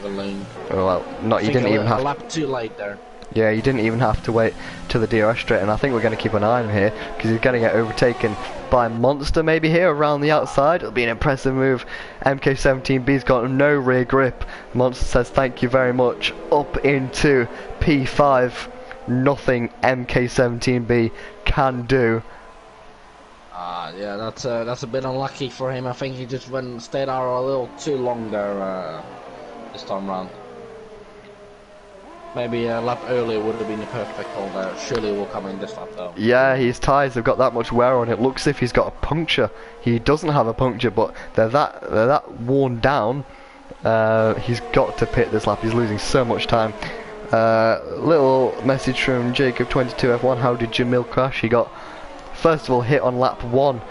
Oh, well, not. You didn't even have. A lap too late there. Yeah, you didn't even have to wait to the DRS straight, and I think we're going to keep an eye on him here because he's going to get overtaken by Monster maybe here around the outside. It'll be an impressive move. MK17B's got no rear grip. Monster says thank you very much. Up into P5. Nothing MK17B can do. Yeah, that's a bit unlucky for him. I think he just stayed out a little too long there this time round. Maybe a lap earlier would have been the perfect call there. Surely will come in this lap though. Yeah, his tyres have got that much wear on it. Looks as if he's got a puncture. He doesn't have a puncture, but they're that worn down. He's got to pit this lap. He's losing so much time. Little message from Jacob22F1. How did Jamil crash? He got first of all hit on lap 1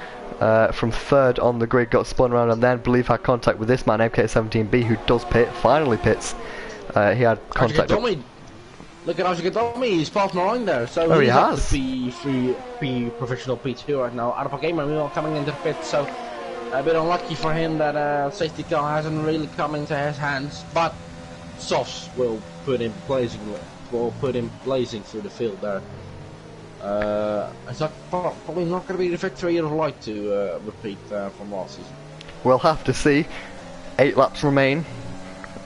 from third on the grid, got spun around, and then believe had contact with this man MK17B, who does pit, finally pits. He had contact. Look at Domi, he's passed Marine there, so he he's has. P professional P2 right now. Out of a gamer meanwhile coming into the pit, so a bit unlucky for him that safety car hasn't really come into his hands, but softs will put him blazing through the field there. It's probably not going to be the victory you'd like to repeat from last season. We'll have to see. 8 laps remain.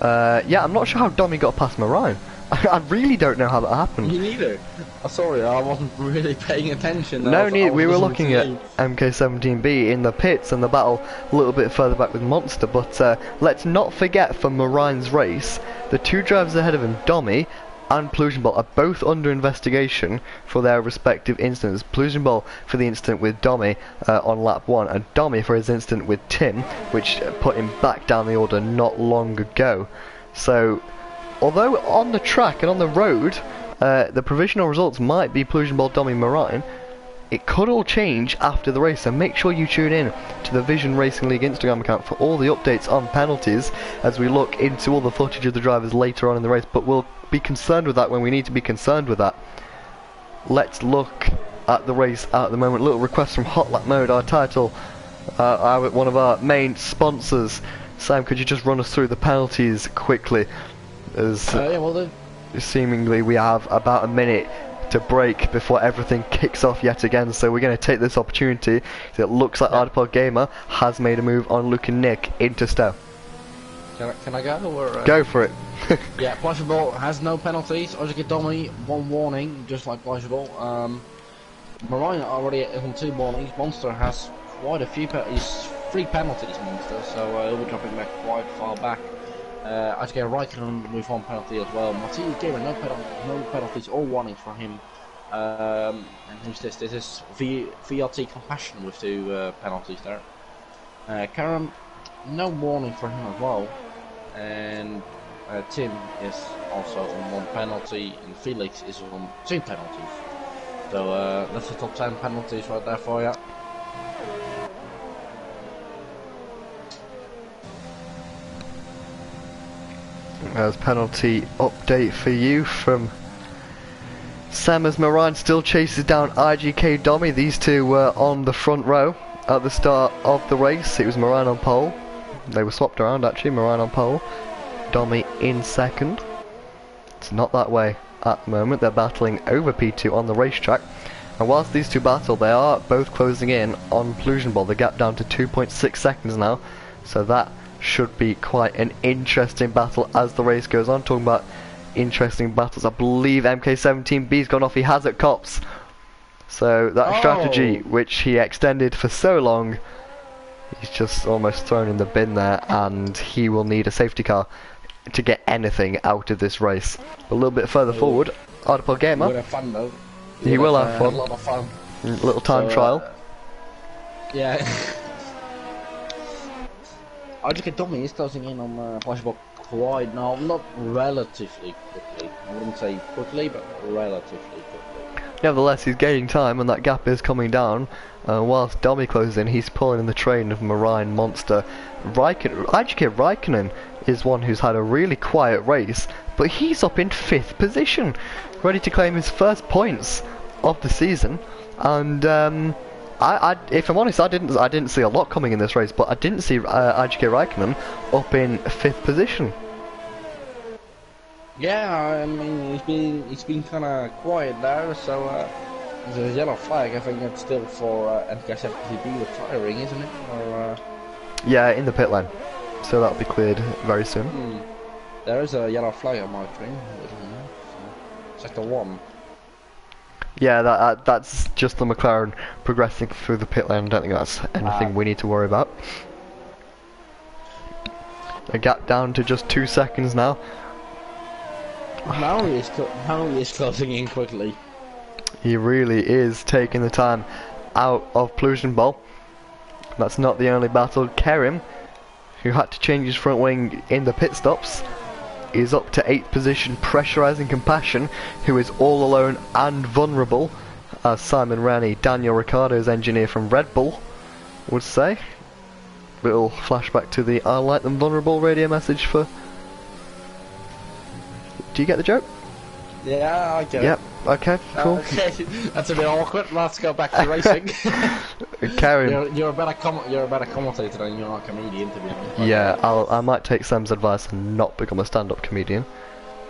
Yeah, I'm not sure how Domi got past Marine. I really don't know how that happened. Me neither. Sorry, I wasn't really paying attention. No, we were looking at MK17B in the pits and the battle a little bit further back with Monster, but let's not forget for Marine's race, the 2 drivers ahead of him, Domi and Plusionball, are both under investigation for their respective incidents. Plusionball for the incident with Domi on lap 1, and Domi for his incident with Tim, which put him back down the order not long ago. So, although on the track and on the road, the provisional results might be Plusionball, Domi, Marine, it could all change after the race, so make sure you tune in to the Vision Racing League Instagram account for all the updates on penalties as we look into all the footage of the drivers later on in the race, but we'll be concerned with that when we need to be concerned with that. Let's look at the race at the moment. Little request from Hot Lap Mode, our title, one of our main sponsors. Sam, could you just run us through the penalties quickly? As yeah, well, seemingly we have about a minute to break before everything kicks off yet again, so we're going to take this opportunity. It looks like Ardipod Gamer has made a move on Luke and Nick into Stowe. Can I go? Or, go for it. Yeah, Plausible has no penalties. Ozaki Domi, 1 warning, just like Plausible. Marine already on 2 warnings. Monster has quite a few he's 3 penalties, Monster, so he'll be dropping back quite far back. Ozaki Raikkonen with 1 penalty as well. Martin Gamer, no penalties or warnings for him. And who's this? This is VLT Compassion with 2 penalties there. Karam, no warning for him as well. And Tim is also on 1 penalty, and Felix is on 2 penalties. So that's the top 10 penalties right there for you. There's penalty update for you from Samus. Marine still chases down IGK Domi. These 2 were on the front row at the start of the race. It was Marine on pole. They were swapped around actually. Marine on pole, Domi in second. It's not that way at the moment. They're battling over P2 on the racetrack. And whilst these two battle, they are both closing in on Pollution Ball. The gap down to 2.6 seconds now. So that should be quite an interesting battle as the race goes on. Talking about interesting battles, I believe MK17B's gone off. He has at Cops. So that strategy, which he extended for so long, he's just almost thrown in the bin there, and he will need a safety car to get anything out of this race. A little bit further forward, Artipol Gamer. We'll have fun though. He will have fun. A lot of fun. Little time trial. Yeah. RGK Tommy is closing in on Flashback quite now, not relatively quickly. I wouldn't say quickly, but relatively quickly. Nevertheless, he's gaining time, and that gap is coming down. Whilst Domi closes in, he's pulling in the train of Marine Monster. IGK Raikkonen is one who's had a really quiet race, but he's up in 5th position, ready to claim his first points of the season. And if I'm honest, I didn't see a lot coming in this race, but I didn't see IGK Raikkonen up in 5th position. Yeah, I mean he's been kind of quiet there, so there's a yellow flag. I think it's still for NK70B retiring, isn't it? Or yeah, in the pit lane, so that'll be cleared very soon. There is a yellow flag on my screen. Sector 1. Yeah, that's just the McLaren progressing through the pit lane. I don't think that's anything we need to worry about. A gap down to just 2 seconds now. Now he is closing in quickly. He really is taking the time out of Pollution Ball. That's not the only battle. Kerim, who had to change his front wing in the pit stops, is up to 8th position, pressurising Compassion, who is all alone and vulnerable, as Simon Rennie, Daniel Ricciardo's engineer from Red Bull, would say. Little flashback to the I like them vulnerable radio message for... Do you get the joke? Yeah, I get Yep, it. okay, cool. That's a bit awkward. Let's go back to racing. Kerim. You're a better commentator than you're a comedian, to be honest. Yeah, I might take Sam's advice and not become a stand-up comedian.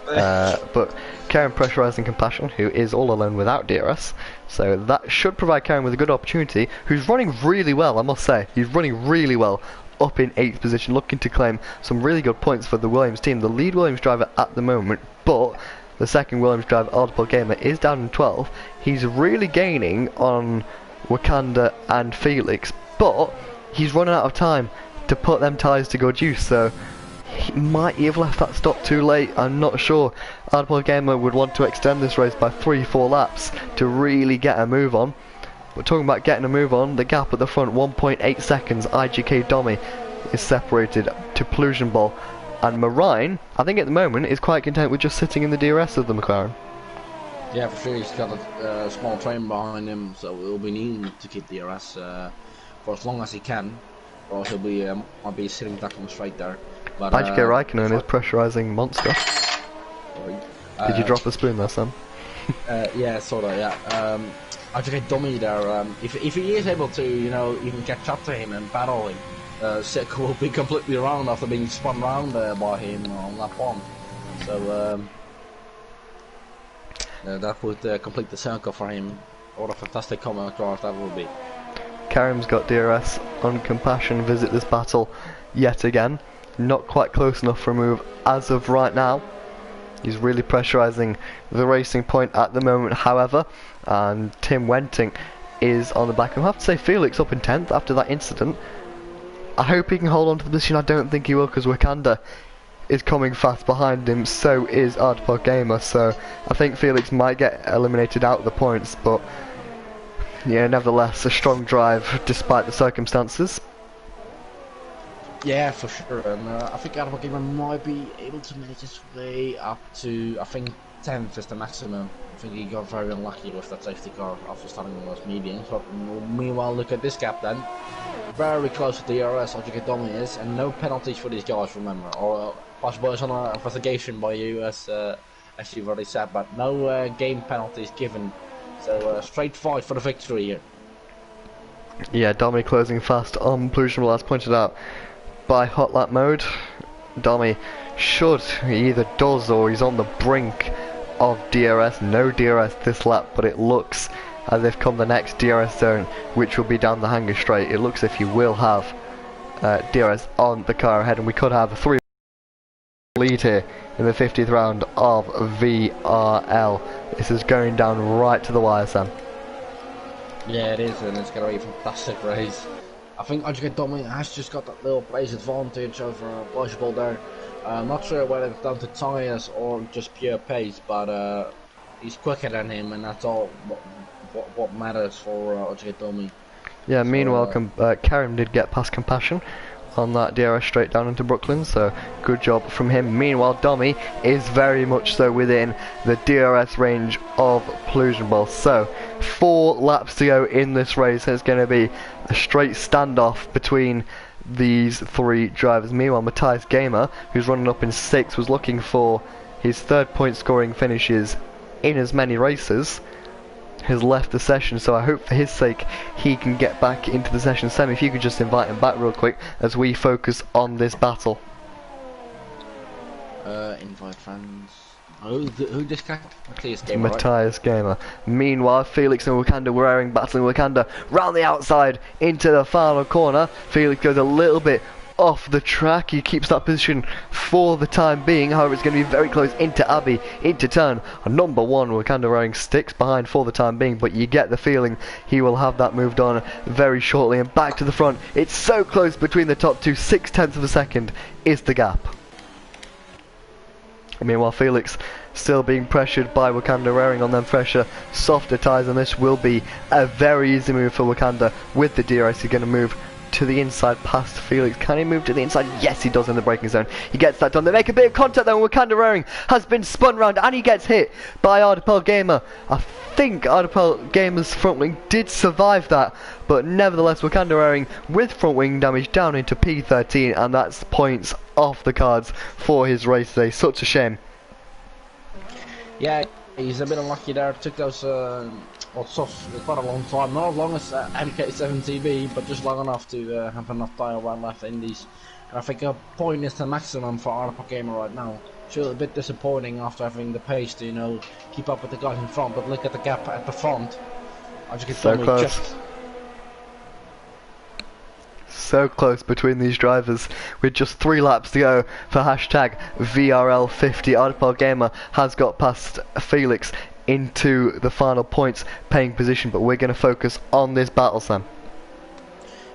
But Kerim pressurising Compassion, who is all alone without DRS, so that should provide Kerim with a good opportunity, who's running really well, I must say. He's running really well, up in 8th position, looking to claim some really good points for the Williams team. The lead Williams driver at the moment, but the second Williams driver, Audible Gamer, is down in 12th. He's really gaining on Wakanda and Felix, but he's running out of time to put them tyres to good use, so he might have left that stop too late. I'm not sure. Audible Gamer would want to extend this race by 3-4 laps to really get a move on. But talking about getting a move on, the gap at the front, 1.8 seconds. IGK Domi is separated to Pollution Ball. And Marine, I think at the moment, is quite content with just sitting in the DRS of the McLaren. Yeah, for sure. He's got a small train behind him, so he'll be needing to keep DRS for as long as he can, or he'll be might be sitting duck on the straight there. But IGK Raikkonen is pressurising Monster. Did you drop the spoon there, Sam? Yeah, sort of. Yeah. IGK Domi there. If he is able to, even catch up to him and battle him. Sek will be completely around after being spun round by him on lap 1. So that would complete the circle for him. What a fantastic comeback drive that would be. Kerim's got DRS on Compassion, visit this battle yet again. Not quite close enough for a move as of right now. He's really pressurising the racing point at the moment, however, and Tim Wenting is on the back. I'll have to say Felix up in 10th after that incident. I hope he can hold on to the position. I don't think he will, because Wakanda is coming fast behind him, so is Ardpod Gamer, so I think Felix might get eliminated out of the points, but yeah, nevertheless, a strong drive despite the circumstances. Yeah, for sure, and I think Ardpod Gamer might be able to manage his way up to, I think 10th is the maximum. I think he got very unlucky with that safety car after starting on those mediums, but meanwhile, look at this gap then. Very close to DRS, IGK Domi is, and no penalties for these guys, remember, or possible is on an investigation by you, as you've already said, but no game penalties given, so straight fight for the victory here. Yeah, Domi closing fast on Pollution Ball, as pointed out by Hot Lap Mode. Domi should, he either does or he's on the brink of DRS. No DRS this lap, but it looks as they've come the next DRS zone, which will be down the hanger straight. It looks as if you will have DRS on the car ahead, and we could have a 3 lead here in the 50th round of VRL. This is going down right to the wire, Sam. Yeah, it is, and it's going to be a fantastic race. I think Ajay Domi has just got that little place advantage over Pleasurable there. I'm not sure whether it's down to tyres or just pure pace, but he's quicker than him, and that's all what matters for Ajay Domi. Yeah, so, meanwhile, Karim did get past Compassion on that DRS straight down into Brooklyn, so good job from him. Meanwhile, Domi is very much so within the DRS range of Plusionball. So 4 laps to go in this race. It's going to be a straight standoff between these 3 drivers. Meanwhile, Matthias Gamer, who's running up in 6th, was looking for his 3rd point scoring finishes in as many races, has left the session, so I hope for his sake he can get back into the session. Sam, if you could just invite him back real quick as we focus on this battle. Invite fans. Who disconnected? Matthias Gamer. Matthias Gamer. Meanwhile, Felix and Wakanda were airing, battling Wakanda round the outside into the final corner. Felix goes a little bit off the track. He keeps that position for the time being. However, it's going to be very close into Abbey, into turn number 1. Wakanda wearing sticks behind for the time being, but you get the feeling he will have that moved on very shortly. And back to the front. It's so close between the top 2. 0.6 of a second is the gap. Meanwhile, Felix still being pressured by Wakanda, wearing on them fresher, softer tyres, and this will be a very easy move for Wakanda. With the DRS, he's going to move to the inside past Felix. Can he move to the inside? Yes, he does in the braking zone. He gets that done. They make a bit of contact though, and Wakanda Raring has been spun round, and he gets hit by Ardipel Gamer. I think Ardipel Gamer's front wing did survive that, but nevertheless, Wakanda Raring with front wing damage down into P13, and that's points off the cards for his race today. Such a shame. Yeah, he's a bit unlucky there. Took those quite a long time, not as long as MK7TV, but just long enough to have enough tyre run left in these. And I think a point is the maximum for Ardipel Gamer right now. Sure, a bit disappointing after having the pace to, you know, keep up with the guys in front, but look at the gap at the front. I just get so close. So close between these drivers with just 3 laps to go for hashtag VRL50. Ardipel Gamer has got past Felix into the final points paying position, but we're going to focus on this battle, Sam.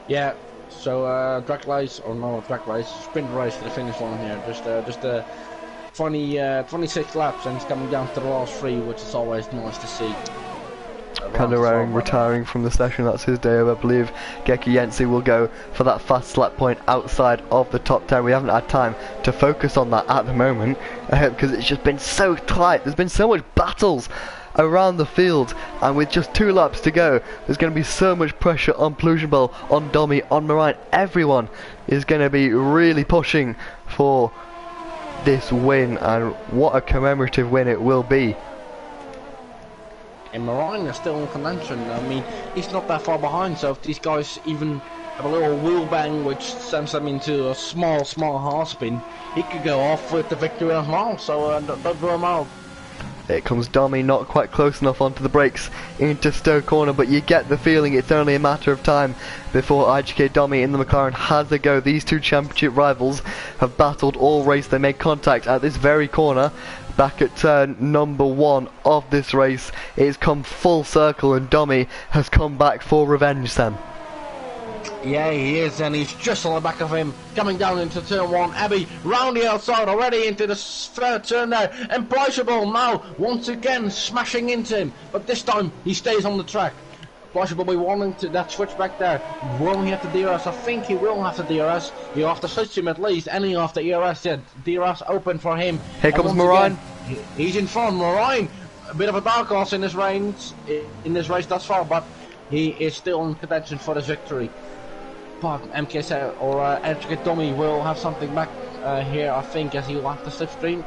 Yeah, so drag race, or no drag race, sprint race to the finish line here. Just 26 laps, and it's coming down to the last 3, which is always nice to see. Kandaring retiring from the session, that's his day over. I believe Geki Yensi will go for that fast lap point outside of the top 10. We haven't had time to focus on that at the moment because it's just been so tight. There's been so much battles around the field, and with just 2 laps to go, there's going to be so much pressure on Plusionball, on Domi, on Marine. Everyone is going to be really pushing for this win, and what a commemorative win it will be. And Marine is still in contention. I mean, he's not that far behind, so if these guys even have a little wheel bang which sends them into a small half spin, he could go off with the victory as well, so don't rule him out. Here comes Domi, not quite close enough onto the brakes into Stowe corner, but you get the feeling it's only a matter of time before IGK Domi in the McLaren has a go. These 2 championship rivals have battled all race. They made contact at this very corner. Back at turn number 1 of this race, it's come full circle, and Domi has come back for revenge, Sam. Yeah, he is, and he's just on the back of him, coming down into turn 1. Abbey round the outside, already into the 3rd turn there, and Pleasurable now once again smashing into him, but this time he stays on the track. Pleasurable will be wanting to that switch back there. Will he have to DRS? I think he will have to DRS. He'll have to switch him at least, and he'll have to ERS. Yeah, DRS open for him. Here comes Marine. He's in front. Marine, a bit of a dark horse in this race thus far, but he is still in contention for the victory. But MK or MK Domi will have something back here, I think, as he will have to slipstream.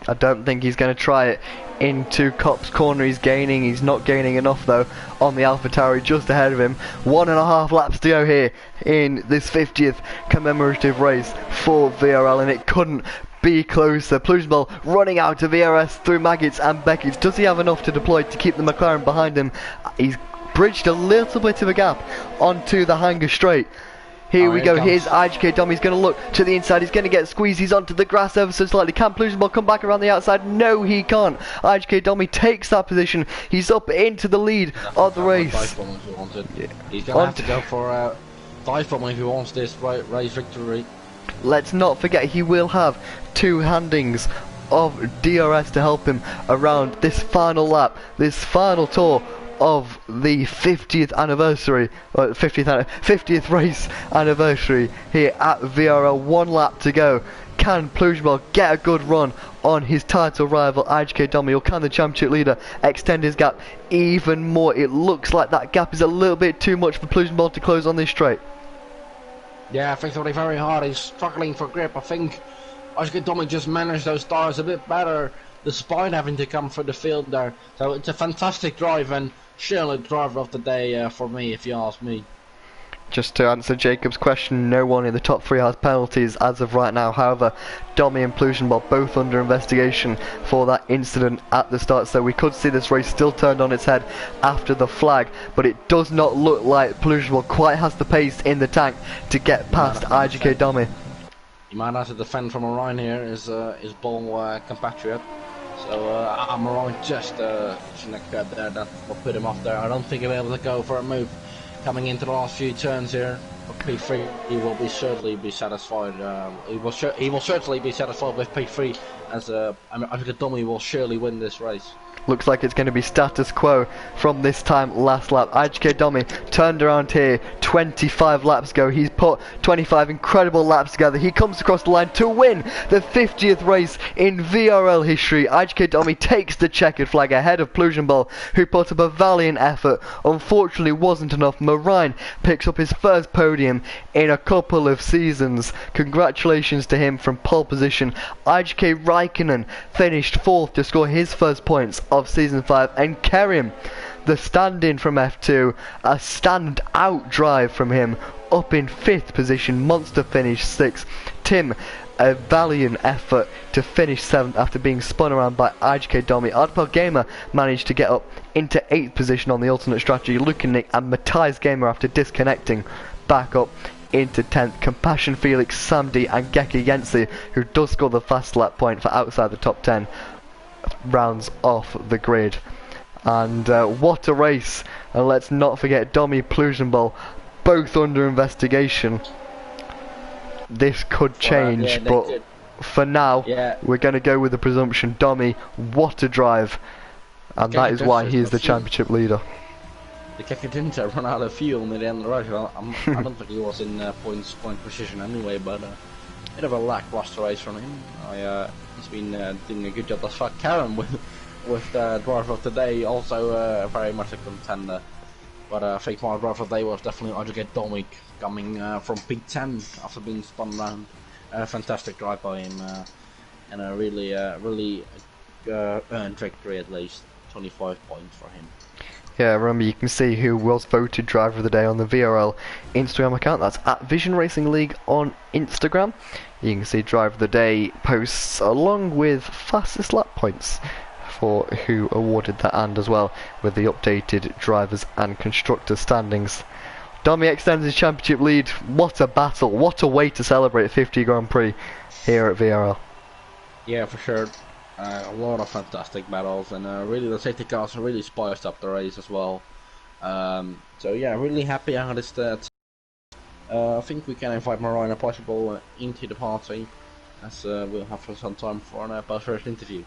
I don't think he's going to try it into Cop's corner. He's not gaining enough though on the AlphaTauri just ahead of him. 1.5 laps to go here in this 50th commemorative race for VRL, and it couldn't be closer. Plugensball running out of ERS through Maggots and Beckett's. Does he have enough to deploy to keep the McLaren behind him? He's bridged a little bit of a gap onto the hanger straight. Here we go, here's IGK Dom, he's going to look to the inside, he's going to get squeezed, he's onto the grass ever so slightly. Can Plugensball come back around the outside? No, he can't. IGK Dom, takes that position, he's up into the lead of the race. Yeah. He's going to have to go for a dive bomb if he wants this race victory. Let's not forget, he will have 2 handings of DRS to help him around this final lap, this final tour of the 50th anniversary, or 50th race anniversary here at VRL. 1 lap to go. Can Plugensball get a good run on his title rival IGK Domi, or can the championship leader extend his gap even more? It looks like that gap is a little bit too much for Plugensball to close on this straight. Yeah, I think it's very hard. He's struggling for grip. I think IGK Domi just managed those tires a bit better despite having to come through the field there. So it's a fantastic drive, and surely driver of the day for me, if you ask me. Just to answer Jacob's question, no one in the top 3 has penalties as of right now. However, Domi and Plugensball both under investigation for that incident at the start, so we could see this race still turned on its head after the flag, but it does not look like Plugensball quite has the pace in the tank to get past IGK Domi. He might have to defend from Orion here, his ball compatriot. So Moran just snuck up there, that will put him off there. I don't think he'll be able to go for a move coming into the last few turns here. But P3, he will certainly be satisfied. He will certainly be satisfied with P3, as I think Domi will surely win this race. Looks like it's going to be status quo from this time last lap. IGK Domi turned around here 25 laps ago. He's put 25 incredible laps together. He comes across the line to win the 50th race in VRL history. IGK Domi takes the checkered flag ahead of Plugensball, who put up a valiant effort. Unfortunately wasn't enough. Marine picks up his first podium in a couple of seasons. Congratulations to him from pole position. IGK Raikkonen finished 4th to score his first points of season 5, and Kerim, the stand-in from F2, a stand-out drive from him, up in 5th position. Monster finished 6th. Tim, a valiant effort to finish 7th after being spun around by IGK Domi. Ardpel Gamer managed to get up into 8th position on the alternate strategy. Luke Nick and Matthias Gamer, after disconnecting, back up into 10th. Compassion Felix, Samdi and Geki Yensi, who does score the fast lap point for outside the top 10, rounds off the grid. And what a race. And let's not forget Domi, Plugensball, both under investigation. This could change, but for now we're going to go with the presumption. Domi, what a drive, and that is why he is the championship leader. The Keke didn't run out of fuel near the end of the race. I don't think he was in point position anyway, but bit of a lackluster race from him. He's been doing a good job thus far. Karen with driver of the day, also very much a contender. But I think my driver of the day was definitely IGK Domi, coming from P10 after being spun around. Fantastic drive by him, and a really earned victory, at least 25 points for him. Yeah, remember, you can see who was voted driver of the day on the VRL Instagram account. That's at Vision Racing League on Instagram. You can see driver of the day posts along with fastest lap points for who awarded that, and as well with the updated drivers and constructors standings. Domi extends his championship lead. What a battle, what a way to celebrate 50 Grand Prix here at VRL. Yeah, for sure. A lot of fantastic battles, and really the safety cars really spiced up the race as well. So yeah, really happy how this I think we can invite Marina possible into the party, as we'll have for some time for an post-race interview.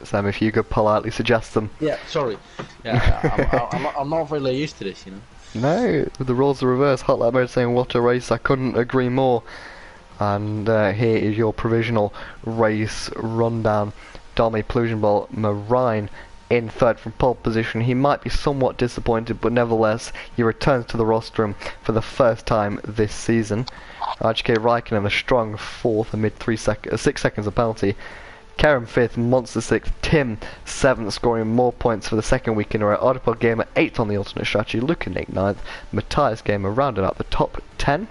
Sam, if you could politely suggest them. Yeah, sorry. Yeah, I'm not really used to this, you know. No, the roles are reversed. Hot Lap Mode saying what a race, I couldn't agree more. And here is your provisional race rundown. Domi, Plugensball, Marine in 3rd from pole position. He might be somewhat disappointed, but nevertheless he returns to the rostrum for the first time this season. IGK Raikkonen a strong 4th amid 6 seconds of penalty. Kerem 5th, Monster 6th, Tim 7th, scoring more points for the 2nd week in a row. Ardpel Gamer 8th on the alternate strategy. Luke Nick 9th. Matthias Gamer rounded out the top 10.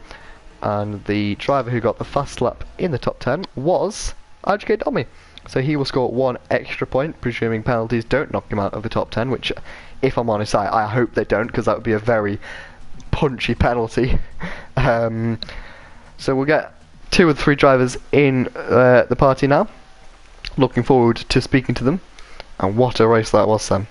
And the driver who got the fast lap in the top 10 was RGK Domi. So he will score 1 extra point, presuming penalties don't knock him out of the top 10, which, if I'm honest, I hope they don't, because that would be a very punchy penalty. So we'll get 2 of the 3 drivers in the party now. Looking forward to speaking to them. And what a race that was, Sam.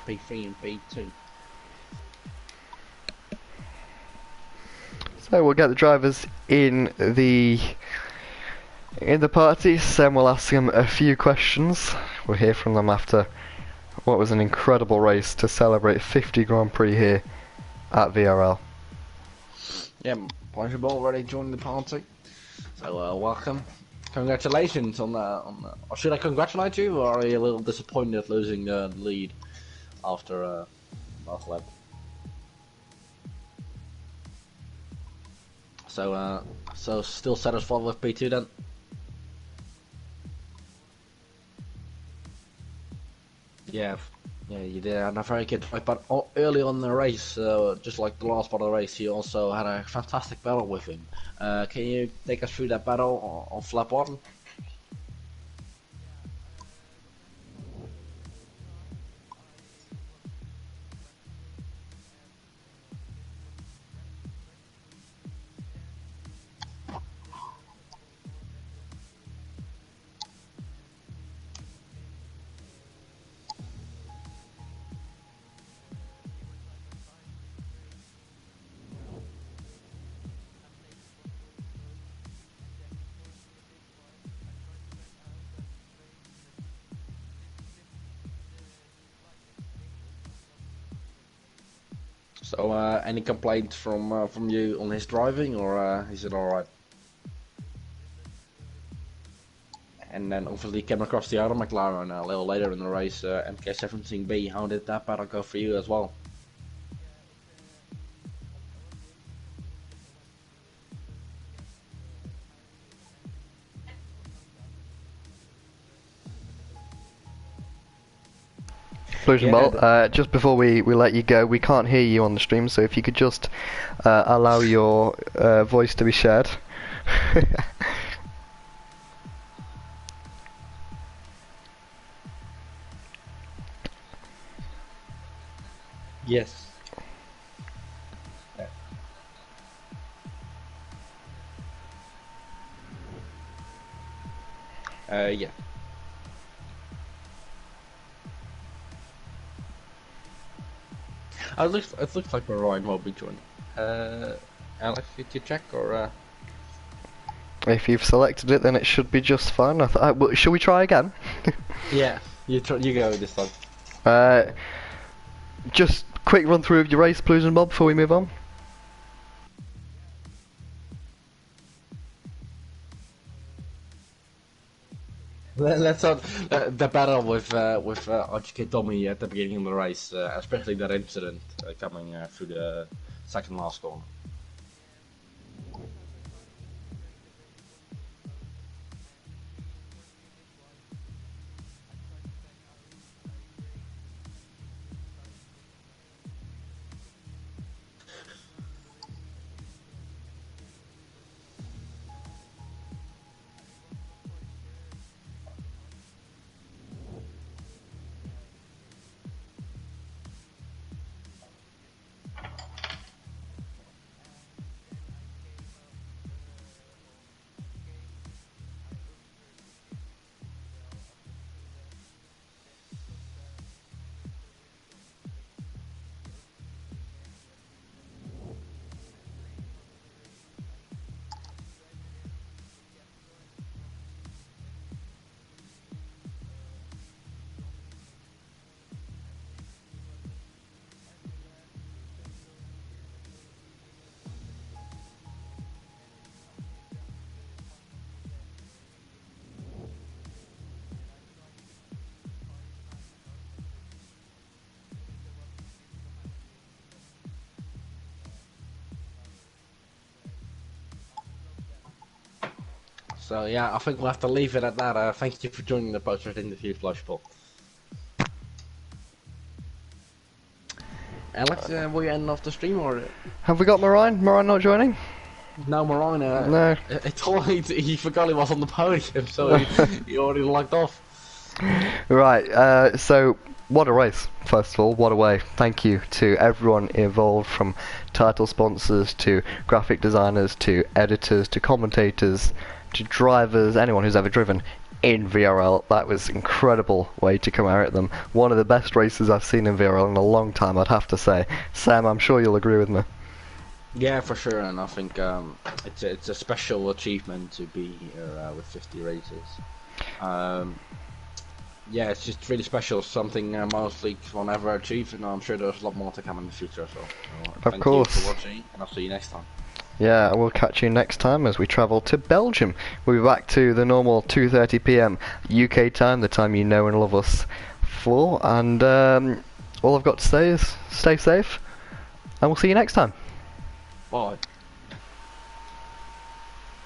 P3 and P2. So we'll get the drivers in the party. Sam will ask them a few questions. We'll hear from them after what was an incredible race to celebrate 50 Grand Prix here at VRL. Yeah, pleasure already joined the party. So welcome. Congratulations on the. Or should I congratulate you, or are you a little disappointed losing the lead after last lap? So still satisfied with P2 then? Yeah, you did have a very good fight, but early on in the race, just like the last part of the race, you also had a fantastic battle with him. Can you take us through that battle on flap 1? So, any complaints from you on his driving, or is it alright? And then obviously came across the other McLaren a little later in the race, MK17B. How did that battle go for you as well? Just before we let you go, we can't hear you on the stream, so if you could just allow your voice to be shared. Yes. Yeah. It looks like Ryan will be joining. Alex, did you check or? If you've selected it, then it should be just fine. Well, shall we try again? Yeah, you go this time. Just quick run through of your race, Blues and Bob, before we move on. Let's start the battle with RGK Tommy at the beginning of the race, especially that incident coming through the second last corner. So yeah, I think we'll have to leave it at that. Thank you for joining the post-race interview, Flashball. Alex, will you end off the stream or? Have we got Moraine? Moraine not joining? No, Marina. No. He forgot he was on the podium, so he already logged off. Right, so what a race, first of all, what a way. Thank you to everyone involved, from title sponsors to graphic designers to editors to commentators to drivers, anyone who's ever driven in VRL. That was an incredible way to come out at them. One of the best races I've seen in VRL in a long time, I'd have to say. Sam, I'm sure you'll agree with me. Yeah, for sure, and I think it's a special achievement to be here with 50 races. Yeah, it's just really special, something most leagues will never achieve, and I'm sure there's a lot more to come in the future as well. So, Of course. Thank you for watching, and I'll see you next time. Yeah, we'll catch you next time as we travel to Belgium. We'll be back to the normal 2:30 PM UK time, the time you know and love us for, and all I've got to say is stay safe, and we'll see you next time. Bye.